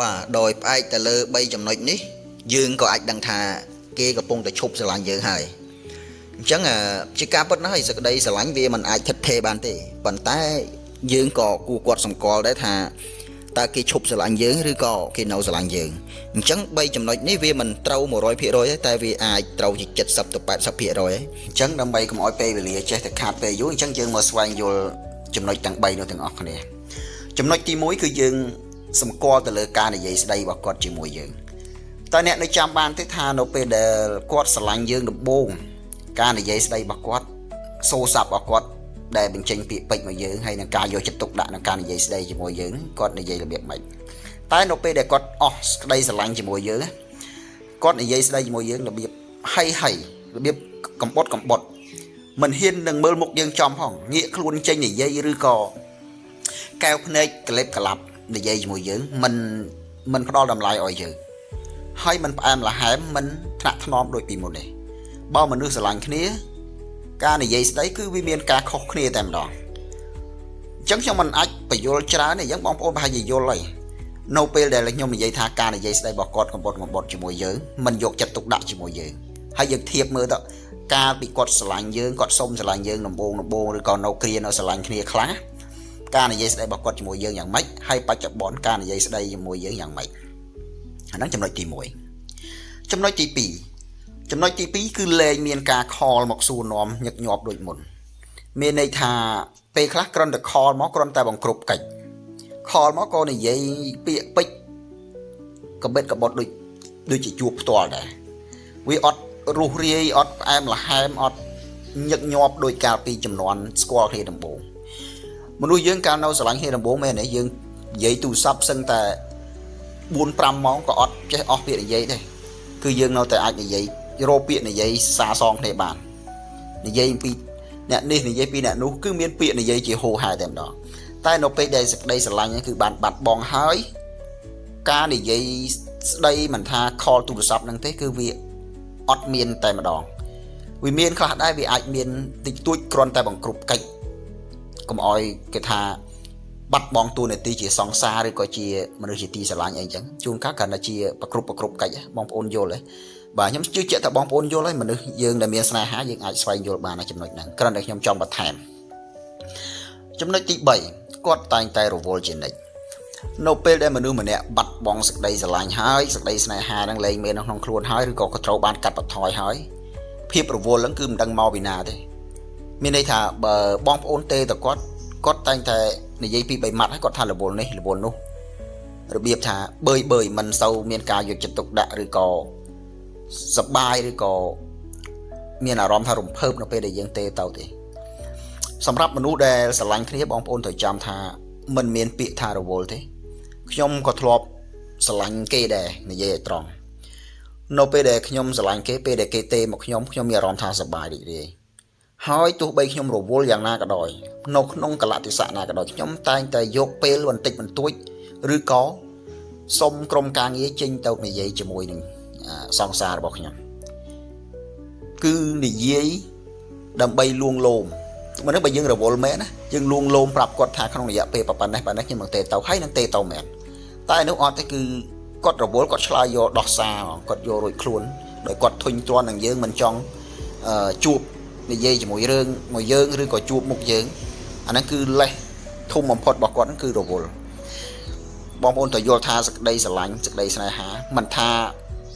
បាទដោយផ្អែកទៅលើ3ចំណុចនេះយើងក៏អាចដឹងថាគេកំពុងតែឈប់ស្រឡាញ់យើងហើយអញ្ចឹងជាការពិតណាស់ហើយសេចក្តីស្រឡាញ់វាមិនអាចថិតថេរបានទេប៉ុន្តែយើងក៏គួរគាត់សម្គាល់ដែរថាតើគេឈប់ស្រឡាញ់យើងឬក៏គេនៅស្រឡាញ់យើងអញ្ចឹង3ចំណុចនេះវាមិនត្រូវ 100% ទេតែវាអាចត្រូវជា70ទៅ 80% ហើយអញ្ចឹងដើម្បីកុំឲ្យពេលវេលាចេះតែខាតពេលយូរអញ្ចឹងយើងមកស្វែងយល់ចំណុចទាំង3នោះទាំងអស់គ្នាចំណុចទី1គឺយើងសម្គាល់ទៅលើការនិយាយស្ដីរបស់គាត់ជាមួយយើងតើអ្នកនៅចាំបានទេថានៅពេលដែលគាត់ស្រឡាញ់យើងដំបូងការនិយាយស្ដីរបស់គាត់សូរស័ព្ទរបស់គាត់ដែលបញ្ចេញពាក្យពេចន៍មកយើងហើយនឹងការយកចិត្តទុកដាក់ក្នុងការនិយាយស្ដីជាមួយយើងគាត់និយាយរបៀបម៉េចតែនៅពេលដែលគាត់អស់ក្តីស្រឡាញ់ជាមួយយើងគាត់និយាយស្ដីជាមួយយើងរបៀបហីរបៀបកំបុតមិនហ៊ាននឹងមើលមុខយើងចំផងងាកខ្លួនចេញនិយាយឬក៏កែវភ្នែកក្លេបក្លាប់និយាយជាមួយយើងមិនផ្ដល់តម្លៃឲ្យយើងហើយមិនផ្អែមល្ហែមមិនថ្នាក់ថ្នមដូចពីមុនទេបើមនុស្សស្រឡាញ់គ្នាការនិយាយស្ដីគឺវាមានការខុសគ្នាតែម្ដងអញ្ចឹងខ្ញុំមិនអាចបញ្យល់ច្រើនទេអញ្ចឹងបងប្អូនប្រហែលជាយល់ហើយនៅពេលដែលខ្ញុំនិយាយថាការនិយាយស្ដីរបស់គាត់កំបុតជាមួយយើងមិនយកចិត្តទុកដាក់ជាមួយយើងហើយយើងធៀបមើលទៅការពីគាត់ស្រឡាញ់យើងគាត់សុំស្រឡាញ់យើងដំបូងឬក៏នៅគ្រានៅស្រឡាញ់គ្នាខ្លះការនិយាយស្ដីរបស់គាត់ជាមួយយើងយ៉ាងម៉េចហើយបច្ចុប្បន្នការនិយាយស្ដីជាមួយយើងយ៉ាងម៉េចអាហ្នឹងចំណុចទី1ចំណុចទី2គឺលែងមានការខលមកសួរនាំញឹកញាប់ដូចមុនមានន័យថាពេលខ្លះគ្រាន់តែខលមកគ្រាន់តែបង្គ្រប់កិច្ចខលមកក៏និយាយពាក្យពេចន៍កបិតកបុតដូចជាជួបផ្ទាល់ដែរវាអត់រុះរាយអត់ផ្អែមល្ហែមអត់ញឹកញាប់ដោយកាលពីចំនួនស្គាល់គ្នាដំបូងមនុស្សយើងកាលនៅស្រឡាញ់គ្នាដំបូងមែនទេយើងនិយាយទូរស័ព្ទសឹងតែ 4-5 ម៉ោងក៏អត់ចេះអស់ពាក្យនិយាយដែរគឺយើងនៅតែអាចនិយាយរកពាក្យនិយាយសារសងគ្នាបាននិយាយពីអ្នកនេះនិយាយពីអ្នកនោះគឺមានពាក្យនិយាយជាហូរហែតែម្ដងតែនៅពេលដែលសេចក្តីស្រឡាញ់គឺបានបាត់បង់ហើយការនិយាយស្ដីមិនថាខលទូរស័ព្ទហ្នឹងទេគឺវាអត់មានតែម្ដងវាមានខ្លះដែរវាអាចមានតិចតួចគ្រាន់តែបង្គ្រប់កិច្ចកុំអោយគេថាបាត់បង់តួនាទីជាសង្សារឬក៏ជាមនុស្សជាទីស្រឡាញ់អីចឹងជួនកាលគ្រាន់តែជាប្រគ្រប់កិច្ចបងប្អូនយល់ទេបាទខ្ញុំជឿជាក់ថាបងប្អូនយល់ហើយមនុស្សយើងដែលមានស្នេហាយើងអាចស្វែងយល់បាននៅចំណុចហ្នឹងគ្រាន់តែខ្ញុំចង់បន្ថែមចំណុចទី3គាត់តែងតែរវល់ជានិច្ចនៅពេលដែលមនុស្សម្នាក់បាត់បង់សេចក្តីស្រឡាញ់ហើយសេចក្តីស្នេហាហ្នឹងលែងមាននៅក្នុងខ្លួនហើយឬក៏គាត់ត្រូវបានកាត់បន្ថយហើយភាពរវល់ហ្នឹងគឺមិនដឹងមកពីណាទេមានន័យថាបើបងប្អូនទេតគាត់តែងតែនិយាយពី3ម៉ាត់ហើយគាត់ថារវល់នេះរវល់នោះរបៀបថាបើយមិនសូវមានការយកចិត្តទុកដាក់ឬក៏សប្បាយឬក៏មានអារម្មណ៍ថារំភើបនៅពេលដែលយើងទេទៅទេសម្រាប់មនុស្សដែលស្រឡាញ់គ្នាបងប្អូនត្រូវចាំថាមិនមានពាក្យថារវល់ទេខ្ញុំក៏ធ្លាប់ស្រឡាញ់គេដែរនិយាយឲ្យត្រង់នៅពេលដែលខ្ញុំស្រឡាញ់គេពេលដែលគេទេមកខ្ញុំមានអារម្មណ៍ថាសប្បាយរីករាយហើយទោះបីខ្ញុំរវល់យ៉ាងណាក៏ដោយនៅក្នុងកលៈទេសៈណាក៏ដោយខ្ញុំតែងតែយកពេលបន្តិចបន្តួចឬក៏សុំក្រុមការងារចេញទៅនិយាយជាមួយនឹងសង្សាររបស់ខ្ញុំគឺនិយាយដើម្បីលួងលោមមិនដឹងបើយើងរវល់មែនណាយើងលួងលោមប្រាប់គាត់ថាក្នុងរយៈពេលប៉ុណ្ណេះខ្ញុំនឹងទេទៅហើយនឹងទេទៅមែនតែនោះអត់ទេគឺគាត់រវល់គាត់ឆ្លើយយកដោះសារគាត់យករួចខ្លួនដោយគាត់ធុញទ្រាន់នឹងយើងមិនចង់ជួបនិយាយជាមួយរឿងមួយយើងឬក៏ជួបមុខយើងអាហ្នឹងគឺលេសធំបំផុតរបស់គាត់ហ្នឹងគឺរវល់បងប្អូនត្រូវយល់ថាសេចក្តីស្រឡាញ់សេចក្តីស្នេហាមិនថា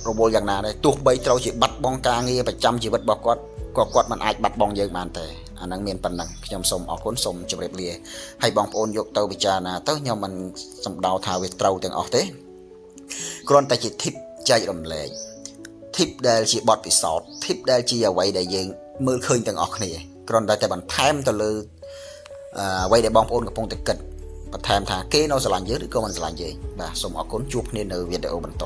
រវល់យ៉ាងណាដែរទោះបីត្រូវជាបាត់បង់ការងារប្រចាំជីវិតរបស់គាត់ក៏គាត់មិនអាចបាត់បង់យើងបានទេអាហ្នឹងមានប៉ុណ្ណឹងខ្ញុំសូមអរគុណសូមជម្រាបលាហើយបងប្អូនយកទៅពិចារណាទៅខ្ញុំមិនសំដៅថាវាត្រូវទាំងអស់ទេគ្រាន់តែជា tip ចែករំលែក tip ដែលជាបទពិសោធន៍ tip ដែលជាអ្វីដែលយើងមើលឃើញទាំងអស់គ្នាគ្រាន់តែបន្ថែមទៅលើអ្វីដែលបងប្អូនកំពុងតែគិតបន្ថែមថាគេនៅស្រឡាញ់យើងឬក៏មិនស្រឡាញ់យើងបាទសូមអរគុណជួបគ្នានៅវីដេអូបន្ត